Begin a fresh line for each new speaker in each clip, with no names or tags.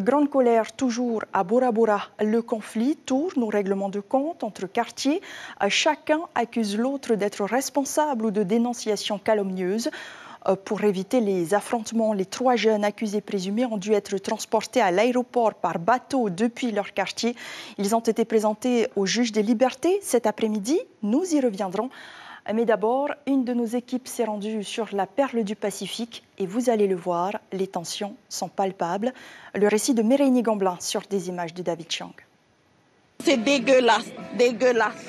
Grande colère toujours à Bora Bora. Le conflit tourne au règlement de compte entre quartiers. Chacun accuse l'autre d'être responsable ou de dénonciations calomnieuses. Pour éviter les affrontements, les 3 jeunes accusés présumés ont dû être transportés à l'aéroport par bateau depuis leur quartier. Ils ont été présentés au juge des libertés cet après-midi. Nous y reviendrons. Mais d'abord, une de nos équipes s'est rendue sur la perle du Pacifique et vous allez le voir, les tensions sont palpables. Le récit de Mérénie Gamblin sur des images de David Chang.
C'est dégueulasse, dégueulasse.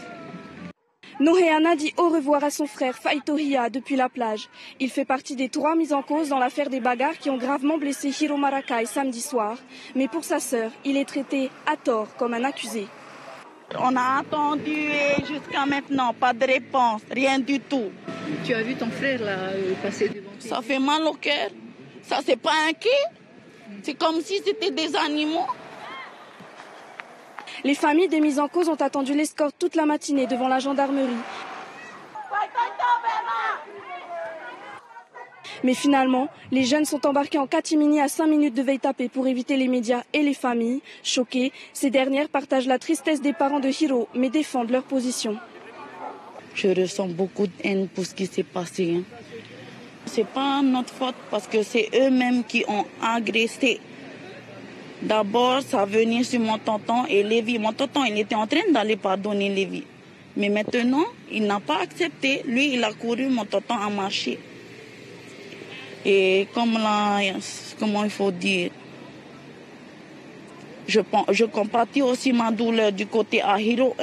Nohéana dit au revoir à son frère Faitohia depuis la plage. Il fait partie des 3 mis en cause dans l'affaire des bagarres qui ont gravement blessé Hiro Marakai samedi soir. Mais pour sa sœur, il est traité à tort comme un accusé.
On a attendu et jusqu'à maintenant, pas de réponse, rien du tout.
Tu as vu ton frère là, passer devant toi?
Ça fait mal au cœur. Ça, c'est pas un quai. C'est comme si c'était des animaux.
Les familles des mis en cause ont attendu l'escorte toute la matinée devant la gendarmerie. Mais finalement, les jeunes sont embarqués en catimini à 5 minutes de Veitapé pour éviter les médias et les familles. Choquées, ces dernières partagent la tristesse des parents de Hiro, mais défendent leur position.
Je ressens beaucoup de haine pour ce qui s'est passé. C'est pas notre faute parce que c'est eux-mêmes qui ont agressé. D'abord, ça venait sur mon tonton et Lévi. Mon tonton, il était en train d'aller pardonner Lévi. Mais maintenant, il n'a pas accepté. Lui, il a couru, mon tonton a marché. Et comment il faut dire, je compatis aussi ma douleur du côté à Hiro,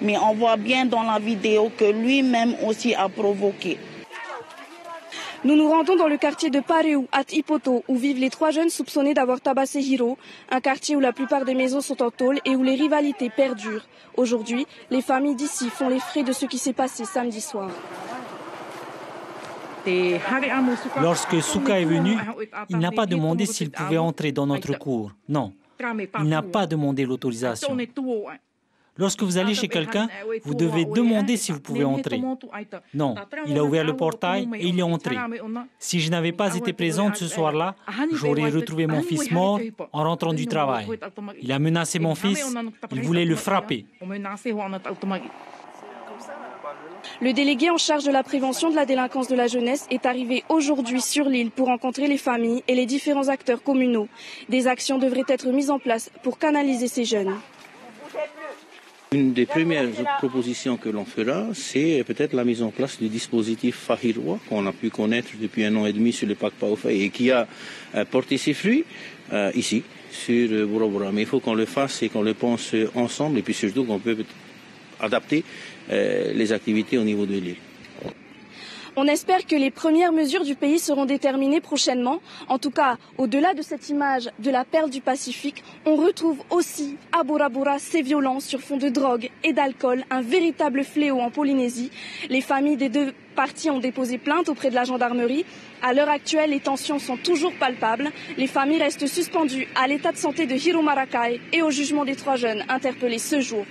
mais on voit bien dans la vidéo que lui-même aussi a provoqué.
Nous nous rendons dans le quartier de Pareu, à Ipoto, où vivent les 3 jeunes soupçonnés d'avoir tabassé Hiro, un quartier où la plupart des maisons sont en tôle et où les rivalités perdurent. Aujourd'hui, les familles d'ici font les frais de ce qui s'est passé samedi soir.
Lorsque Suka est venu, il n'a pas demandé s'il pouvait entrer dans notre cour. Non, il n'a pas demandé l'autorisation. Lorsque vous allez chez quelqu'un, vous devez demander si vous pouvez entrer. Non, il a ouvert le portail et il est entré. Si je n'avais pas été présente ce soir-là, j'aurais retrouvé mon fils mort en rentrant du travail. Il a menacé mon fils, il voulait le frapper.
Le délégué en charge de la prévention de la délinquance de la jeunesse est arrivé aujourd'hui sur l'île pour rencontrer les familles et les différents acteurs communaux. Des actions devraient être mises en place pour canaliser ces jeunes.
Une des premières propositions que l'on fera, c'est peut-être la mise en place du dispositif Fahiroa qu'on a pu connaître depuis 1 an et demi sur le parc Paofa et qui a porté ses fruits ici, sur Bora Bora. Mais il faut qu'on le fasse et qu'on le pense ensemble et puis surtout qu'on peut adapter les activités au niveau de l'île.
On espère que les premières mesures du pays seront déterminées prochainement. En tout cas, au-delà de cette image de la perle du Pacifique, on retrouve aussi à Bora Bora ces violences sur fond de drogue et d'alcool, un véritable fléau en Polynésie. Les familles des 2 parties ont déposé plainte auprès de la gendarmerie. À l'heure actuelle, les tensions sont toujours palpables. Les familles restent suspendues à l'état de santé de Hiro Marakai et au jugement des 3 jeunes interpellés ce jour.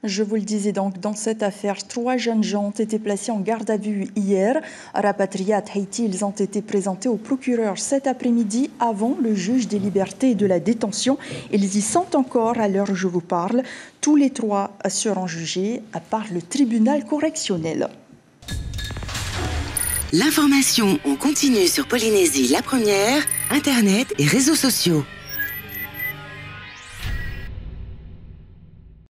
Je vous le disais donc, dans cette affaire, 3 jeunes gens ont été placés en garde à vue hier. Rapatriés à Tahiti, ils ont été présentés au procureur cet après-midi avant le juge des libertés et de la détention. Ils y sont encore à l'heure où je vous parle. Tous les 3 seront jugés par le tribunal correctionnel.
L'information en continu sur Polynésie la première, Internet et réseaux sociaux.